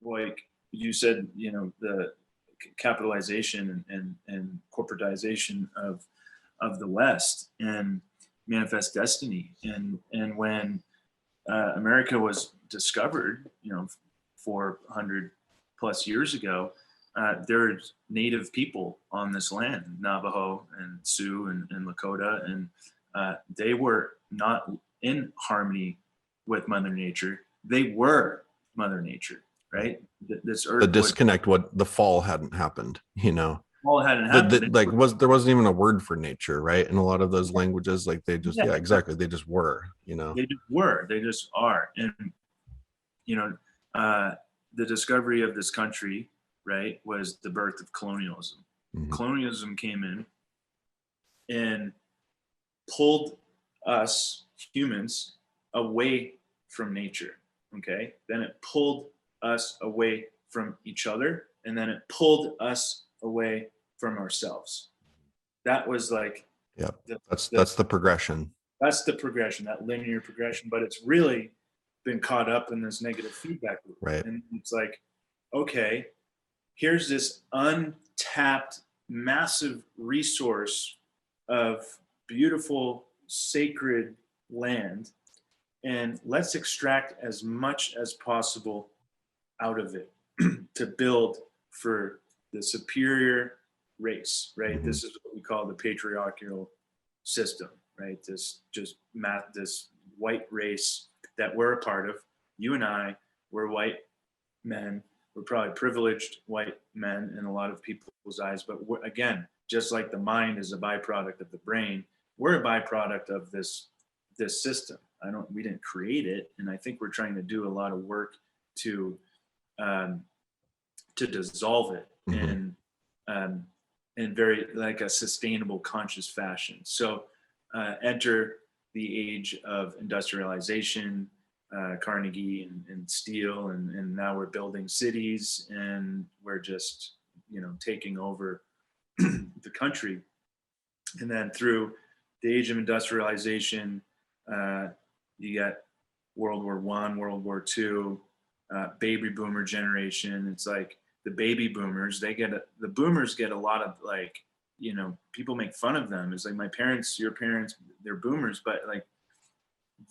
like you said, the capitalization and corporatization of the West and manifest destiny. And when America was discovered, 400 plus years ago, there's native people on this land, Navajo and Sioux and Lakota, and they were not in harmony with Mother Nature. They were Mother Nature, right? This earth. The disconnect, what the fall hadn't happened, Fall hadn't happened. There wasn't even a word for nature, right? In a lot of those languages, like they just, yeah, exactly. They just were, They just were. They just are. And, the discovery of this country, right, was the birth of colonialism. Mm-hmm. Colonialism came in and pulled us humans away from nature. Okay. Then it pulled us away from each other. And then it pulled us away from ourselves. That was like, that's the progression. That's the progression, that linear progression, but it's really been caught up in this negative feedback loop. Right. And it's like, okay, here's this untapped, massive resource of beautiful, sacred land, and let's extract as much as possible out of it to build for the superior race, right? Mm-hmm. This is what we call the patriarchal system, right? This white race that we're a part of. You and I, we're white men. We're probably privileged white men in a lot of people's eyes. But again, just like the mind is a byproduct of the brain, we're a byproduct of this system. We didn't create it, and I think we're trying to do a lot of work to dissolve it mm-hmm. In very like a sustainable, conscious fashion. So enter the age of industrialization, Carnegie and steel, and now we're building cities, and we're just taking over the country. And then through the age of industrialization, you got World War I, World War II, baby boomer generation. It's like the baby boomers, the boomers get a lot of like, people make fun of them. It's like my parents, your parents, they're boomers, but like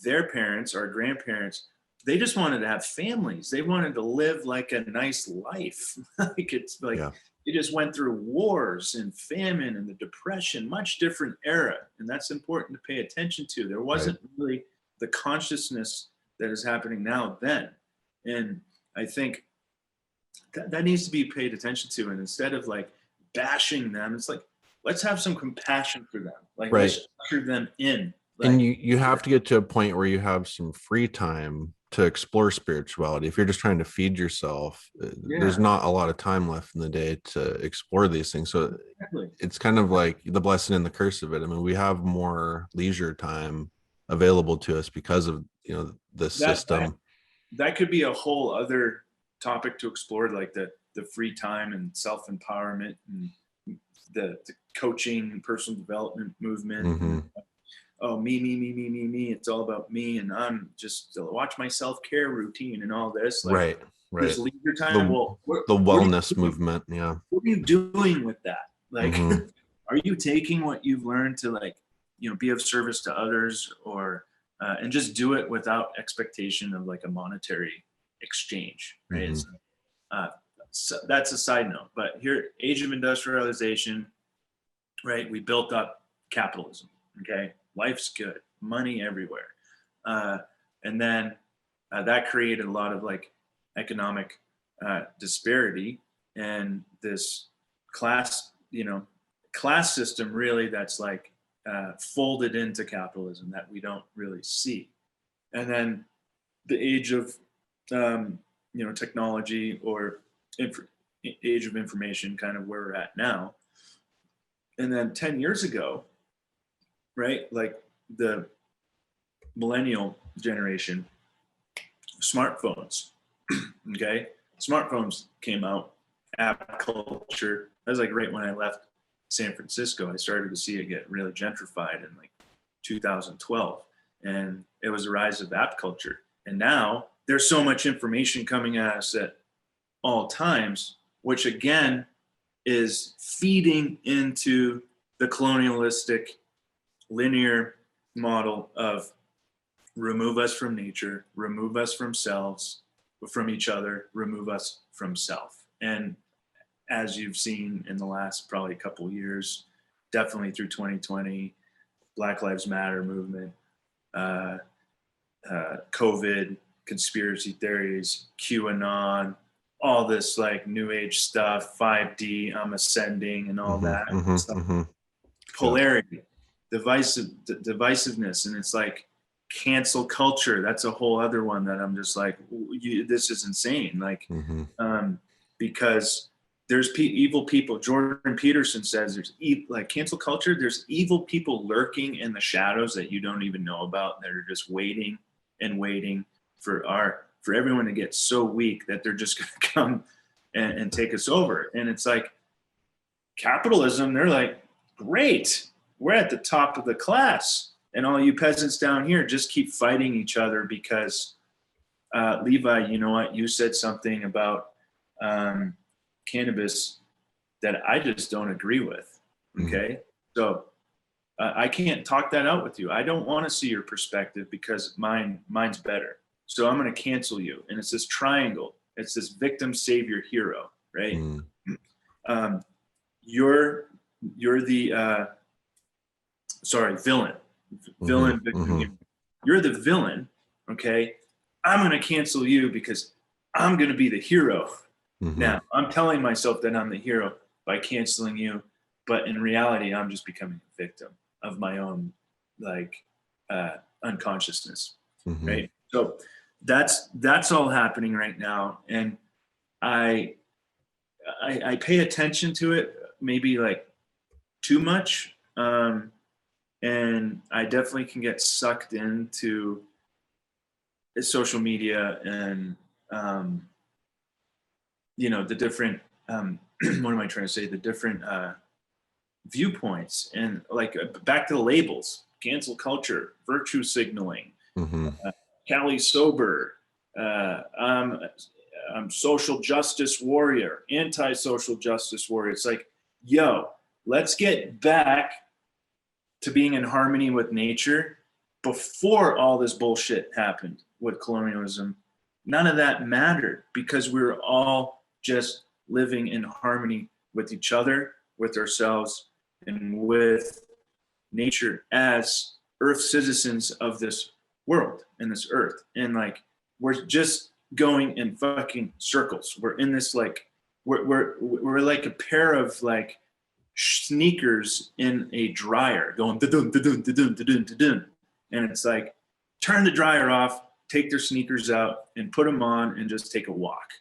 their parents, our grandparents, they just wanted to have families. They wanted to live like a nice life. Like it's like, they just went through wars and famine and the Depression, much different era. And that's important to pay attention to. There wasn't really the consciousness that is happening now then. And I think that needs to be paid attention to. And instead of like bashing them, it's like, let's have some compassion for them. Like let's usher them in. Like, and you have to get to a point where you have some free time to explore spirituality. If you're just trying to feed yourself, there's not a lot of time left in the day to explore these things. So it's kind of like the blessing and the curse of it. I mean, we have more leisure time available to us because of, this system. That could be a whole other topic to explore, like the free time and self-empowerment and the coaching and personal development movement. Mm-hmm. Oh, me. It's all about me, and I'm just watch my self-care routine and all this. Like, right. This leisure time. The wellness movement. Yeah. What are you doing with that? Like, mm-hmm. Are you taking what you've learned to be of service to others, or and just do it without expectation of like a monetary exchange, right? Mm-hmm. So that's a side note. But here, age of industrialization, right? We built up capitalism. Okay. Life's good, money everywhere. And then that created a lot of like economic disparity, and this class system really that's like folded into capitalism that we don't really see. And then the age of, technology or age of information, kind of where we're at now. And then 10 years ago, right? Like the millennial generation, smartphones, okay? Smartphones came out, app culture. That was like right when I left San Francisco. I started to see it get really gentrified in like 2012. And it was the rise of app culture. And now there's so much information coming at us that all times, which again is feeding into the colonialistic linear model of remove us from nature, remove us from each other, remove us from self. And as you've seen in the last probably couple of years, definitely through 2020, Black Lives Matter movement, COVID, conspiracy theories, QAnon, all this like new age stuff, 5D, I'm ascending and all that stuff. Polarity, divisiveness. And it's like cancel culture. That's a whole other one that I'm just like, this is insane. Like, because there's evil people. Jordan Peterson says there's like cancel culture. There's evil people lurking in the shadows that you don't even know about, that are just waiting and waiting for everyone to get so weak that they're just going to come and take us over. And it's like capitalism. They're like, great, we're at the top of the class, and all you peasants down here just keep fighting each other because Levi, you know what? You said something about cannabis that I just don't agree with. Okay. So I can't talk that out with you. I don't want to see your perspective because mine's better. So I'm going to cancel you. And it's this triangle. It's this victim, savior, hero, right? You're the villain. Villain, victim. You're the villain. Okay. I'm going to cancel you because I'm going to be the hero. Now, I'm telling myself that I'm the hero by canceling you, but in reality, I'm just becoming a victim of my own like unconsciousness, right? So that's all happening right now, and I pay attention to it maybe like too much, and I definitely can get sucked into social media and the different what am I trying to say? The different viewpoints, and like back to the labels: cancel culture, virtue signaling, Cali sober, I'm social justice warrior, anti-social justice warrior. It's like, yo, let's get back to being in harmony with nature. Before all this bullshit happened with colonialism, none of that mattered because we were all just living in harmony with each other, with ourselves, and with nature as earth citizens of this world and this earth. And like, we're just going in fucking circles. We're in this like, we're like a pair of like sneakers in a dryer going da-dun, da-dun, da-dun, da-dun, da-dun. And it's like, turn the dryer off, take their sneakers out and put them on and just take a walk.